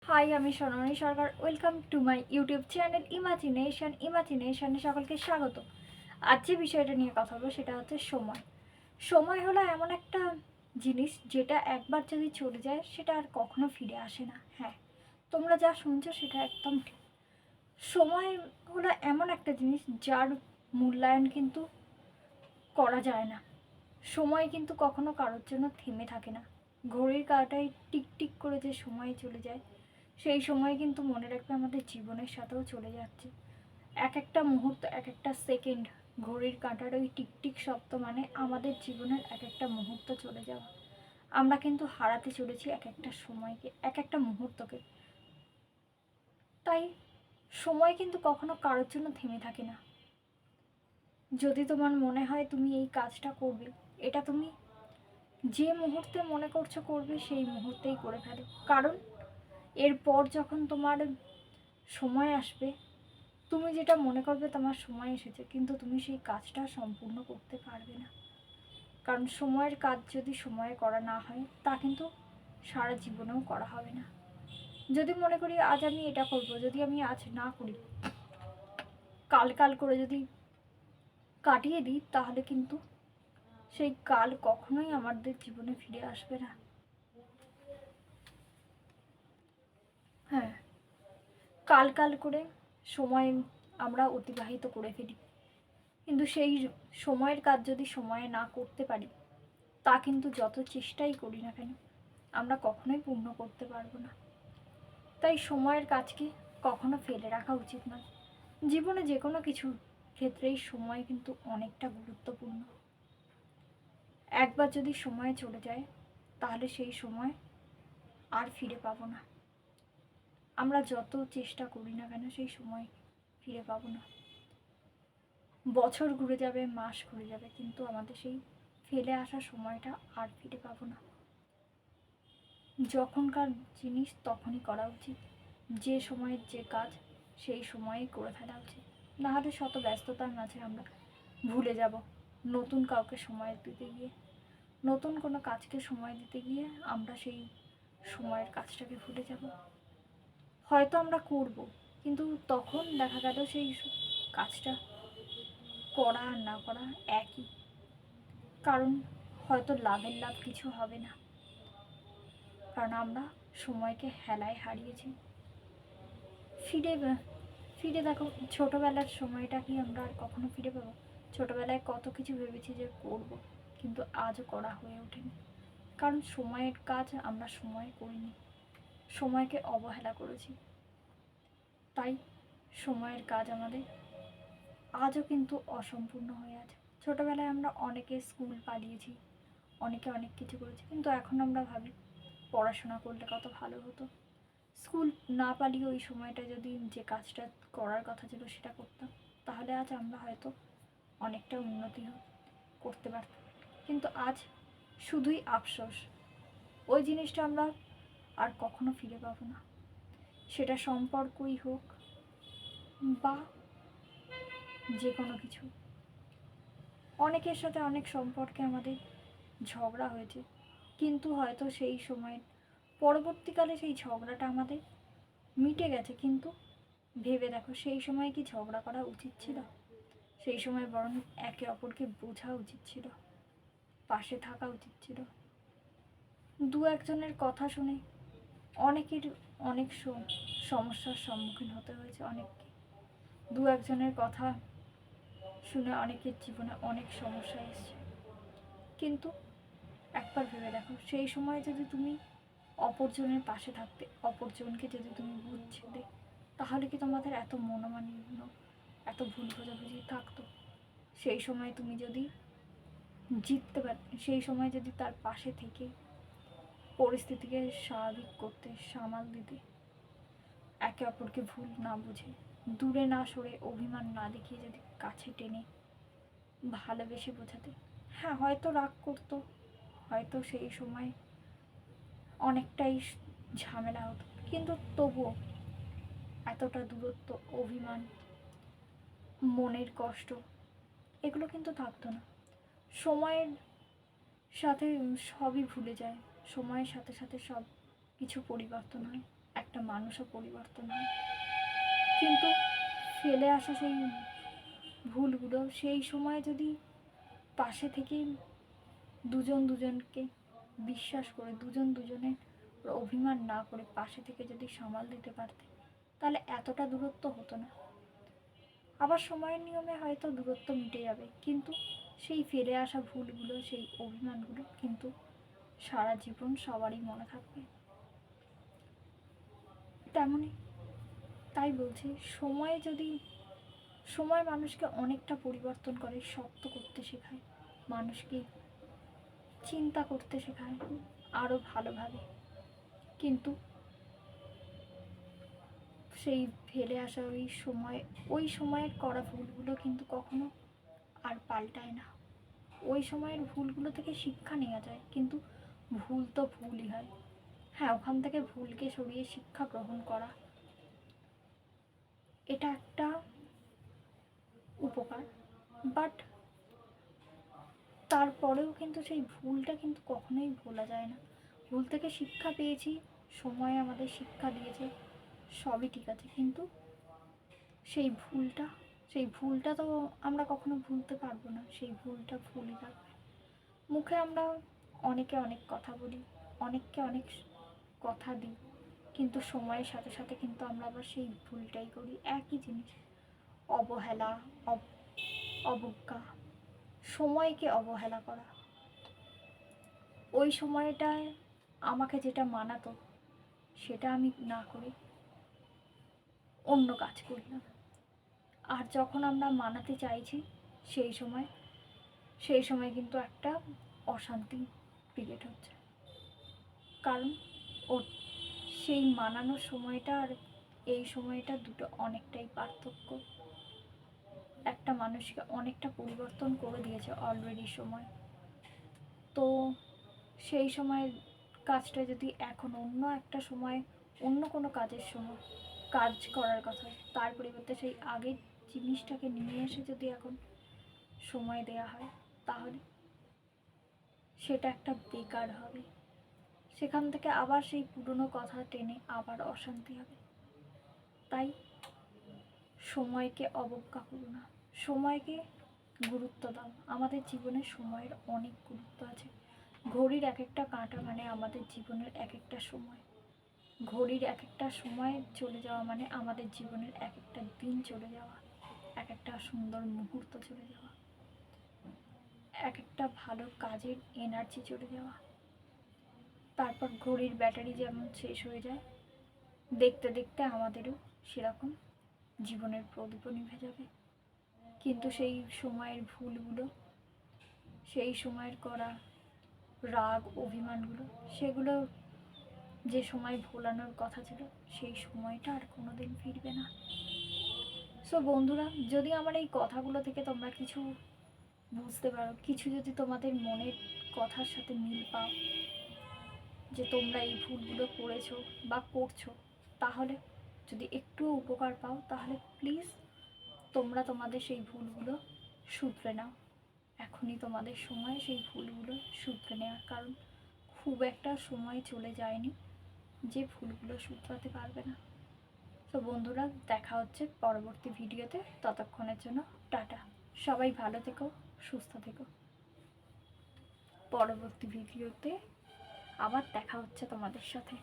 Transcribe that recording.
High, আমি Sonamoni Sarkar. Welcome to my YouTube channel ইমাজিনেশনে সকলকে স্বাগত। আজ যে বিষয়টা নিয়ে কথা বলবো সেটা হচ্ছে সময়। সময় হলো এমন একটা জিনিস যেটা একবার যদি চলে যায় সেটা আর কখনো ফিরে আসে না। হ্যাঁ, তোমরা যা শুনছো সেটা একদম ঠিক। সময় হলো এমন একটা জিনিস যার মূল্যায়ন কিন্তু করা যায় না। সময় কিন্তু কখনো কারোর জন্য থেমে থাকে না। ঘড়ির কাঁটায় টিক টিক করে যে সময় চলে যায়, সেই সময় কিন্তু মনে রাখবে আমাদের জীবনের সাথেও চলে যাচ্ছে। এক একটা মুহূর্ত, এক একটা সেকেন্ড, ঘড়ির কাঁটার ওই টিকটিক শব্দ মানে আমাদের জীবনের এক একটা মুহূর্ত চলে যাওয়া। আমরা কিন্তু হারাতে চলেছি এক একটা সময়কে, এক একটা মুহূর্তকে। তাই সময় কিন্তু কখনো কারোর জন্য থেমে থাকে না। যদি তোমার মনে হয় তুমি এই কাজটা করবে, এটা তুমি যে মুহূর্তে মনে করছো করবে সেই মুহূর্তেই করে ফেলো। কারণ এরপর যখন তোমার সময় আসবে, তুমি যেটা মনে করবে তোমার সময় এসেছে, কিন্তু তুমি সেই কাজটা সম্পূর্ণ করতে পারবে না। কারণ সময়ের কাজ যদি সময়ে করা না হয় তা কিন্তু সারা জীবনেও করা হবে না। যদি মনে করি আজ আমি এটা করব, যদি আমি আজ না করি, কাল কাল করে যদি কাটিয়ে দিই, তাহলে কিন্তু সেই কাল কখনোই আমাদের জীবনে ফিরে আসবে না। হ্যাঁ, কাল কাল করে সময় আমরা অতিবাহিত করে ফেলি, কিন্তু সেই সময়ের কাজ যদি সময়ে না করতে পারি, তা কিন্তু যত চেষ্টাই করি না কেন আমরা কখনোই পূর্ণ করতে পারবো না। তাই সময়ের কাজকে কখনো ফেলে রাখা উচিত নয়। জীবনে যে কোনো কিছু ক্ষেত্রেই সময় কিন্তু অনেকটা গুরুত্বপূর্ণ। একবার যদি সময় চলে যায়, তাহলে সেই সময় আর ফিরে পাবো না। আমরা যত চেষ্টা করি না কেন সেই সময় ফিরে পাবো না। বছর ঘুরে যাবে, মাস ঘুরে যাবে, কিন্তু আমাদের সেই ফেলে আসা সময়টা আর ফিরে পাবো না। যখনকার জিনিস তখনই করা উচিত। যে সময়ের যে কাজ সেই সময়েই করে ফেলা উচিত। নাহলে শত ব্যস্ততার মাঝে আমরা ভুলে যাব নতুন কাউকে সময় দিতে গিয়ে, নতুন কোনো কাজকে সময় দিতে গিয়ে আমরা সেই সময়ের কাজটাকে ভুলে যাব। হয়তো আমরা করব, কিন্তু তখন দেখা গেল সেই কাজটা করা আর না করা একই। কারণ হয়তো লাভের লাভ কিছু হবে না, কারণ আমরা সময়কে হেলায় হারিয়েছি। ফিরে ফিরে দেখো, ছোটোবেলার সময়টা কি আমরা আর কখনো ফিরে পাবো? ছোটোবেলায় কত কিছু ভেবেছি যে করব, কিন্তু আজও করা হয়ে ওঠেনি। কারণ সময়ের কাজ আমরা সময়ে করিনি, সময়কে অবহেলা করেছি। তাই সময়ের কাজ আমাদের আজও কিন্তু অসম্পূর্ণ হয়ে আছে। ছোটোবেলায় আমরা অনেকে স্কুল পালিয়েছি, অনেকে অনেক কিছু করেছি, কিন্তু এখন আমরা ভাবি পড়াশোনা করলে কত ভালো হতো। স্কুল না পালিয়ে ওই সময়টা যদি যে কাজটা করার কথা ছিল সেটা করতাম, তাহলে আজ আমরা হয়তো অনেকটা উন্নতি করতে পারতাম। কিন্তু আজ শুধুই আফসোস, ওই জিনিসটা আমরা আর কখনো ফিরে পাবো না। সেটা সম্পর্কই হোক বা যে কোনো কিছু। অনেকের সাথে অনেক সম্পর্কে আমাদের ঝগড়া হয়েছে, কিন্তু হয়তো সেই সময়ের পরবর্তীকালে সেই ঝগড়াটা আমাদের মিটে গেছে। কিন্তু ভেবে দেখো, সেই সময় কি ঝগড়া করা উচিত ছিল? সেই সময় বরং একে অপরকে বোঝা উচিত ছিল, পাশে থাকা উচিত ছিল। দু একজনের কথা শুনে অনেকের অনেক সমস্যার সম্মুখীন হতে হয়েছে অনেককে। দু একজনের কথা শুনে অনেকের জীবনে অনেক সমস্যা এসছে। কিন্তু একবার ভেবে দেখো, সেই সময় যদি তুমি অপরজনের পাশে থাকতে, অপরজনকে যদি তুমি বুঝছিলে, তাহলে কি তোমাদের এত মনোমালিন্য, এত ভুল বোঝাবুঝি থাকতো? সেই সময় তুমি যদি জিততে পার, সেই সময় যদি তার পাশে থেকে পরিস্থিতিকে স্বাভাবিক করতে, সামাল দিতে, একে অপরকে ভুল না বুঝে, দূরে না সরে, অভিমান না দেখিয়ে যদি কাছে টেনে ভালোবেসে বোঝাতে। হ্যাঁ, হয়তো রাগ করতো, হয়তো সেই সময় অনেকটাই ঝামেলা হতো, কিন্তু তবুও এতটা দূরত্ব, অভিমান, মনের কষ্ট, এগুলো কিন্তু থাকতো না। সময়ের সাথে সবই ভুলে যায়, সময়ের সাথে সাথে সব কিছু পরিবর্তন হয়। এক একটা মানুষও পরিবর্তন হয়। কিন্তু ফেলে আসা সেই ভুলগুলো সেই সময় যদি পাশে থেকে দুজন দুজনকে বিশ্বাস করে, দুজন দুজনের অভিমান না করে পাশে থেকে যদি সামাল দিতে পারতে, তাহলে এতটা দূরত্ব হতো না। আবার সময়ের নিয়মে হয়তো দূরত্ব মিটে যাবে, কিন্তু সেই ফেলে আসা ভুলগুলো, সেই অভিমানগুলো কিন্তু সারা জীবন সবারই মনে থাকবে। তেমনই তাই বলছি, সময় মানুষকে অনেকটা পরিবর্তন করে, শক্ত করতে শেখায়, মানুষকে চিন্তা করতে শেখায় আরও ভালোভাবে। কিন্তু সেই ফেলে আসা ওই সময়ের করা ভুলগুলো কিন্তু কখনো আর পাল্টায় না। ওই সময়ের ভুলগুলো থেকে শিক্ষা নেওয়া যায়, কিন্তু ভুল তো ভুলই হয়। হ্যাঁ, ওখান থেকে ভুলকে সরিয়ে শিক্ষা গ্রহণ করা, এটা একটা উপকার। বাট তারপরেও কিন্তু সেই ভুলটা কিন্তু কখনোই ভোলা যায় না। ভুল থেকে শিক্ষা পেয়েছি, সময় আমাদের শিক্ষা দিয়েছে, সবই ঠিক আছে, কিন্তু সেই ভুলটা তো আমরা কখনো ভুলতে পারবো না। সেই ভুলটা ভুলই থাকবে। মুখে আমরা অনেকে অনেক কথা বলি, অনেককে অনেক কথা দিই, কিন্তু সময়ের সাথে সাথে কিন্তু আমরা আবার সেই ভুলটাই করি। একই জিনিস, অবহেলা, অবজ্ঞা, সময়কে অবহেলা করা। ওই সময়টায় আমাকে যেটা মানাতো সেটা আমি না করে অন্য কাজ করলাম। আর যখন আমরা মানাতে চাইছি সেই সময় কিন্তু একটা অশান্তি ক্রিয়েট হচ্ছে। কারণ সেই মানানোর সময়টা আর এই সময়টা দুটো অনেকটাই পার্থক্য। একটা মানুষকে অনেকটা পরিবর্তন করে দিয়েছে অলরেডি সময়। তো সেই সময়ের কাজটা যদি এখন অন্য একটা সময়, অন্য কোনো কাজ করার কথা, তার পরিবর্তে সেই আগের জিনিসটাকে নিয়ে এসে যদি এখন সময় দেয়া হয়, তাহলে সেটা একটা বেকার হবে। সেখান থেকে আবার সেই পুরনো কথা টেনে আবার অশান্তি হবে। তাই সময়কে অবজ্ঞা করো না, সময়কে গুরুত্ব দাও। আমাদের জীবনে সময়ের অনেক গুরুত্ব আছে। ঘড়ির এক একটা কাঁটা মানে আমাদের জীবনের এক একটা সময়। ঘড়ির এক একটা সময় চলে যাওয়া মানে আমাদের জীবনের এক একটা দিন চলে যাওয়া, এক একটা সুন্দর মুহূর্ত চলে যাওয়া, এক একটা ভালো কাজের এনার্জি চলে যাওয়া। তারপর ঘড়ির ব্যাটারি যেমন শেষ হয়ে যায়, দেখতে দেখতে আমাদেরও সেরকম জীবনের প্রদীপও নিভে যাবে। কিন্তু সেই সময়ের ভুলগুলো, সেই সময়ের করা রাগ অভিমানগুলো, সেগুলো যে সময় ভোলানোর কথা ছিল, সেই সময়টা আর কোনোদিন ফিরবে না। সো বন্ধুরা, যদি আমার এই কথাগুলো থেকে তোমরা কিছু বুঝতে পারো, কিছু যদি তোমাদের মনের কথার সাথে মিল পাও, যে তোমরা এই ভুলগুলো করেছো বা করছো, তাহলে যদি একটুও উপকার পাও, তাহলে প্লিজ তোমরা তোমাদের সেই ভুলগুলো শুধরে নাও। এখনই তোমাদের সময় সেই ভুলগুলো শুধরে নেওয়ার, কারণ খুব একটা সময় চলে যায়নি যে ভুলগুলো শুধরাতে পারবে না। তো বন্ধুরা, দেখা হচ্ছে পরবর্তী ভিডিওতে। ততক্ষণের জন্য টাটা। সবাই ভালো থেকো, সুস্থ থেকো। পরবর্তী ভিডিওতে আবার দেখা হচ্ছে তোমাদের সাথে।